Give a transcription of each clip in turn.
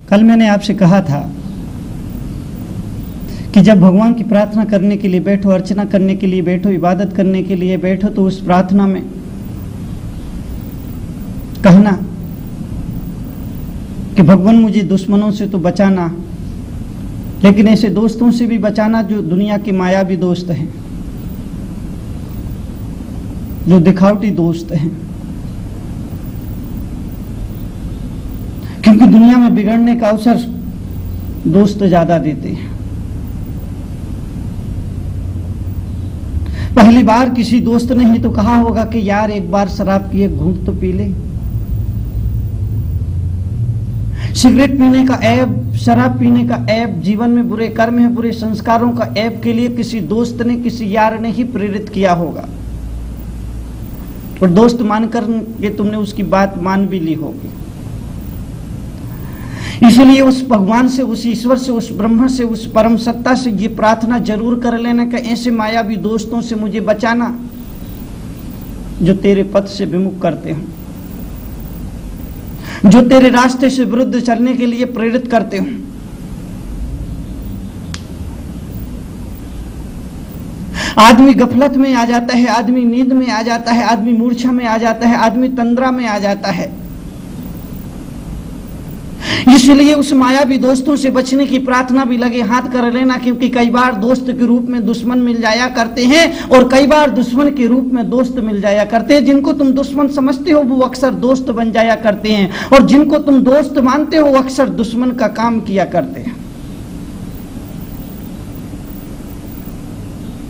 कल मैंने आपसे कहा था कि जब भगवान की प्रार्थना करने के लिए बैठो, अर्चना करने के लिए बैठो, इबादत करने के लिए बैठो, तो उस प्रार्थना में कहना कि भगवान मुझे दुश्मनों से तो बचाना, लेकिन ऐसे दोस्तों से भी बचाना जो दुनिया के मायावी दोस्त हैं, जो दिखावटी दोस्त हैं, क्योंकि दुनिया में बिगड़ने का अवसर दोस्त ज्यादा देते हैं। पहली बार किसी दोस्त ने ही तो कहा होगा कि यार एक बार शराब की एक घूंट तो पी ले। सिगरेट पीने का ऐब, शराब पीने का ऐब, जीवन में बुरे कर्म है, बुरे संस्कारों का ऐब के लिए किसी दोस्त ने, किसी यार ने ही प्रेरित किया होगा, और दोस्त मानकर के तुमने उसकी बात मान भी ली होगी। इसलिए उस भगवान से, उस ईश्वर से, उस ब्रह्म से, उस परम सत्ता से ये प्रार्थना जरूर कर लेना कि ऐसे मायावी दोस्तों से मुझे बचाना जो तेरे पथ से विमुख करते हो, जो तेरे रास्ते से विरुद्ध चलने के लिए प्रेरित करते हो। आदमी गफलत में आ जाता है, आदमी नींद में आ जाता है, आदमी मूर्छा में आ जाता है, आदमी तंद्रा में आ जाता है। इसलिए उस मायावी दोस्तों से बचने की प्रार्थना भी लगे हाथ कर लेना, क्योंकि कई बार दोस्त के रूप में दुश्मन मिल जाया करते हैं और कई बार दुश्मन के रूप में दोस्त मिल जाया करते हैं। जिनको तुम दुश्मन समझते हो वो अक्सर दोस्त बन जाया करते हैं, और जिनको तुम दोस्त मानते हो वो अक्सर दुश्मन का काम किया करते हैं।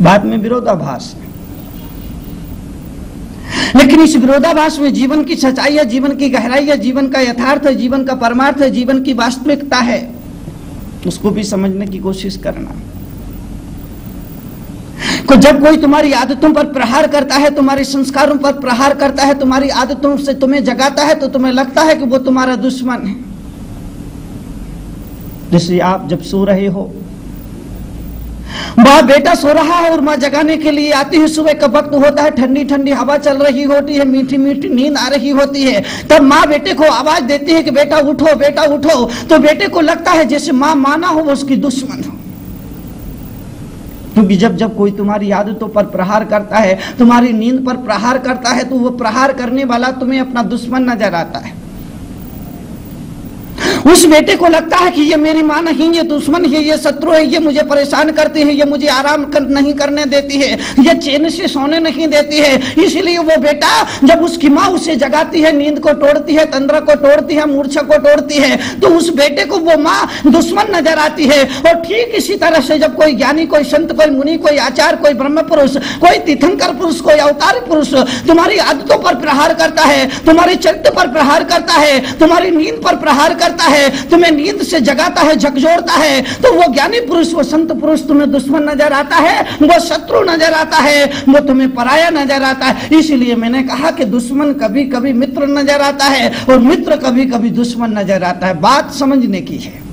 बात में विरोधाभास है, लेकिन इस विरोधाभास में जीवन की सच्चाई है, जीवन की गहराई है, जीवन का यथार्थ है, जीवन का परमार्थ है, जीवन की वास्तविकता है। उसको भी समझने की कोशिश करना। जब कोई तुम्हारी आदतों पर प्रहार करता है, तुम्हारे संस्कारों पर प्रहार करता है, तुम्हारी आदतों से तुम्हें जगाता है, तो तुम्हें लगता है कि वो तुम्हारा दुश्मन है। जैसे आप जब सो रहे हो, माँ बेटा सो रहा है और माँ जगाने के लिए आती है, सुबह का वक्त होता है, ठंडी ठंडी हवा चल रही होती है, मीठी मीठी नींद आ रही होती है, तब माँ बेटे को आवाज देती है कि बेटा उठो, बेटा उठो। तो बेटे को लगता है जैसे माँ माना हो वो उसकी दुश्मन हो, क्योंकि जब जब कोई तुम्हारी आदतों पर प्रहार करता है, तुम्हारी नींद पर प्रहार करता है, तो वो प्रहार करने वाला तुम्हें अपना दुश्मन नजर आता है। उस बेटे को लगता है कि ये मेरी मां नहीं, ये दुश्मन है, ये शत्रु है, ये मुझे परेशान करती है, ये मुझे आराम नहीं करने देती है, ये चैन से सोने नहीं देती है। इसलिए वो बेटा जब उसकी माँ उसे जगाती है, नींद को तोड़ती है, तंद्रा को तोड़ती है, मूर्छा को तोड़ती है, तो उस बेटे को वो माँ दुश्मन नजर आती है। और ठीक इसी तरह से जब कोई ज्ञानी, कोई संत, कोई मुनि, कोई आचार्य, कोई ब्रह्म पुरुष, कोई तीर्थंकर पुरुष, कोई अवतारी पुरुष तुम्हारी आदतों पर प्रहार करता है, तुम्हारे चरित्र पर प्रहार करता है, तुम्हारी नींद पर प्रहार करता है, तुम्हें नींद से जगाता है, झकझोरता है, तो वो ज्ञानी पुरुष, वो संत पुरुष तुम्हें दुश्मन नजर आता है, वो शत्रु नजर आता है, वो तुम्हें पराया नजर आता है। इसलिए मैंने कहा कि दुश्मन कभी कभी मित्र नजर आता है और मित्र कभी कभी दुश्मन नजर आता है। बात समझने की है।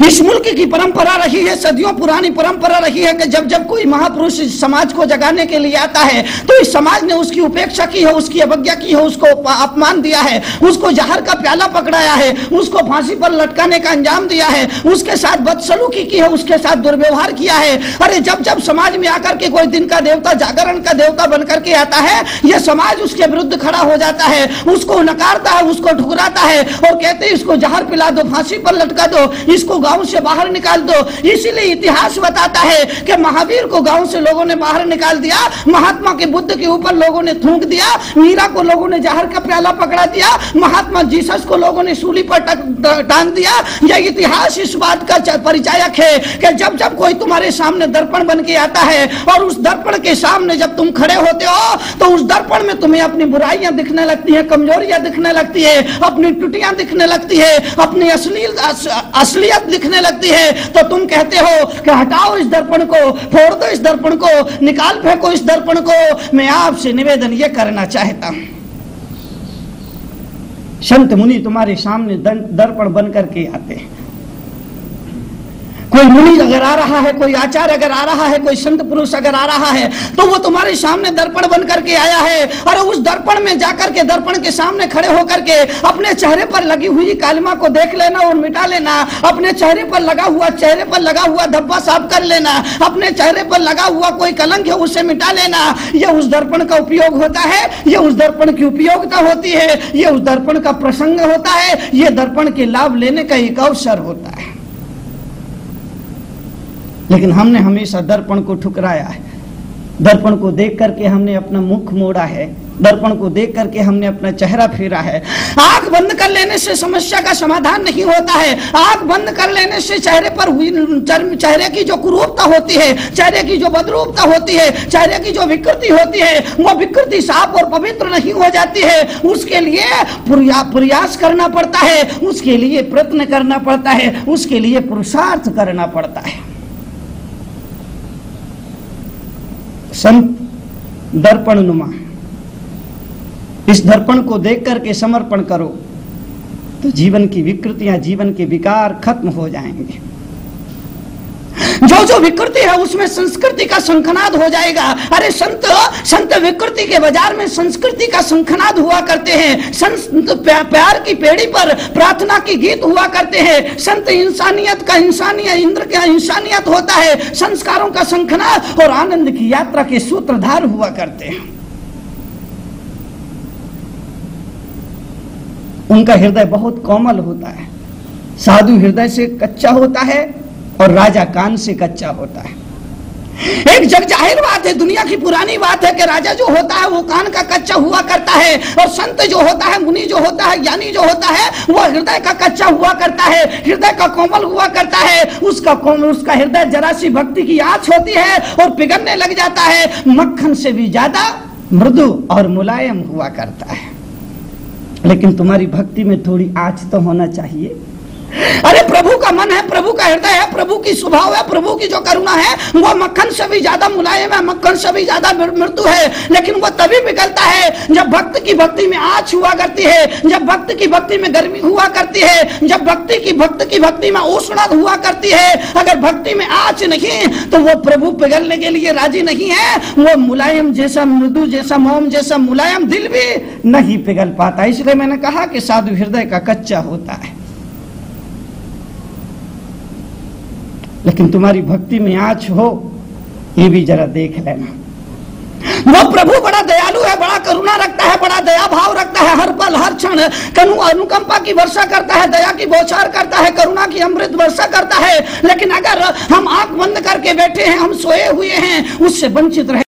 इस मुल्क की परंपरा रही है, सदियों पुरानी परंपरा रही है कि जब जब कोई महापुरुष समाज को जगाने के लिए आता है, तो इस समाज ने उसकी उपेक्षा की है, उसकी अवज्ञा की है, उसको अपमान दिया है, उसको जहर का प्याला पकड़ाया है, उसको फांसी पर लटकाने का अंजाम दिया है, उसके साथ बदसलूकी की है, उसके साथ दुर्व्यवहार किया है। अरे जब जब समाज में आकर के कोई दिन का देवता, जागरण का देवता बनकर के आता है, यह समाज उसके विरुद्ध खड़ा हो जाता है, उसको नकारता है, उसको ठुकराता है और कहते हैं इसको जहर पिला दो, फांसी पर लटका दो, इसको गांव से बाहर निकाल दो। इसीलिए इतिहास बताता है कि महावीर को गांव से लोगों ने बाहर निकाल दिया, महात्मा के बुद्ध के ऊपर लोगों ने थूक दिया, मीरा को लोगों ने जहर का प्याला पकड़ा दिया, महात्मा जीसस को लोगों ने सूली पर टांग दिया। यह इतिहास इस बात का परिचायक है कि जब जब कोई तुम्हारे सामने दर्पण बन के आता है और उस दर्पण के सामने जब तुम खड़े होते हो, तो उस दर्पण में तुम्हें अपनी बुराइयां दिखने लगती है, कमजोरियां दिखने लगती है, अपनी टुटियां दिखने लगती है, अपनी असलियत दिखने लगती है। तो तुम कहते हो कि हटाओ इस दर्पण को, फोड़ दो इस दर्पण को, निकाल फेंको इस दर्पण को। मैं आपसे निवेदन यह करना चाहता हूं, संत मुनि तुम्हारे सामने दर्पण बन करके आते हैं, कोई मुनि अगर आ रहा है, कोई आचार्य अगर आ रहा है, कोई संत पुरुष अगर आ रहा है, तो वो तुम्हारे सामने दर्पण बन करके आया है और उस दर्पण में जाकर के दर्पण के सामने खड़े होकर के अपने चेहरे पर लगी हुई कालिमा को देख लेना और मिटा लेना। अपने चेहरे पर लगा हुआ धब्बा साफ कर लेना। अपने चेहरे पर लगा हुआ कोई कलंक है उसे मिटा लेना। यह उस दर्पण का उपयोग होता है, यह उस दर्पण की उपयोगिता होती है, यह उस दर्पण का प्रसंग होता है, यह दर्पण के लाभ लेने का एक अवसर होता है। लेकिन हमने हमेशा दर्पण को ठुकराया है। दर्पण को देख करके हमने अपना मुख मोड़ा है, दर्पण को देख करके हमने अपना चेहरा फेरा है। आंख बंद कर लेने से समस्या का समाधान नहीं होता है। आंख बंद कर लेने से चेहरे पर हुई चेहरे की जो कुरूपता होती है, चेहरे की जो बदरूपता होती है, चेहरे की जो विकृति होती है, वो विकृति साफ और पवित्र नहीं हो जाती है। उसके लिए प्रयास करना पड़ता है, उसके लिए प्रयत्न करना पड़ता है, उसके लिए पुरुषार्थ करना पड़ता है। संत दर्पण नुमा, इस दर्पण को देख करके समर्पण करो तो जीवन की विकृतियां, जीवन के विकार खत्म हो जाएंगे। जो जो विकृति है उसमें संस्कृति का शंखनाद हो जाएगा। अरे संत विकृति के बाजार में संस्कृति का शंखनाद हुआ करते हैं। संत प्यार की पेड़ी पर प्रार्थना की गीत हुआ करते हैं। संत इंसानियत का इंद्र का इंसानियत होता है। संस्कारों का शंखनाद और आनंद की यात्रा के सूत्रधार हुआ करते हैं। उनका हृदय बहुत कोमल होता है। साधु हृदय से कच्चा होता है और राजा कान से कच्चा होता है। एक जग जाहिर बात है, दुनिया की पुरानी बात है कि राजा जो होता है वो कान का कच्चा हुआ करता है और संत जो होता है, मुनि जो होता है, ज्ञानी जो होता है वो हृदय का कच्चा हुआ करता है, हृदय का कोमल हुआ करता है। उसका हृदय जरा सी भक्ति की आँच होती है और पिघलने लग जाता है। मक्खन से भी ज्यादा मृदु और मुलायम हुआ करता है। लेकिन तुम्हारी भक्ति में थोड़ी आँच तो होना चाहिए। अरे प्रभु का मन है, प्रभु का हृदय है, प्रभु की स्वभाव है, प्रभु की जो करुणा है वो मक्खन से भी ज्यादा मुलायम है, मक्खन से भी ज्यादा मृदु है। लेकिन वो तभी पिघलता है जब भक्त की भक्ति में आँच हुआ करती है, जब भक्त की भक्ति में गर्मी हुआ करती है, जब भक्त की भक्ति में उष्णता हुआ करती है। अगर भक्ति में आँच नहीं तो वो प्रभु पिघलने के लिए राजी नहीं है। वो मुलायम जैसा, मृदु जैसा, मोम जैसा मुलायम दिल भी नहीं पिघल पाता। इसलिए मैंने कहा कि साधु हृदय का कच्चा होता है। लेकिन तुम्हारी भक्ति में आँच हो, ये भी जरा देख लेना। वो प्रभु बड़ा दयालु है, बड़ा करुणा रखता है, बड़ा दया भाव रखता है। हर पल हर क्षण अनुकंपा की वर्षा करता है, दया की बौछार करता है, करुणा की अमृत वर्षा करता है। लेकिन अगर हम आंख बंद करके बैठे हैं, हम सोए हुए हैं, उससे वंचित रहे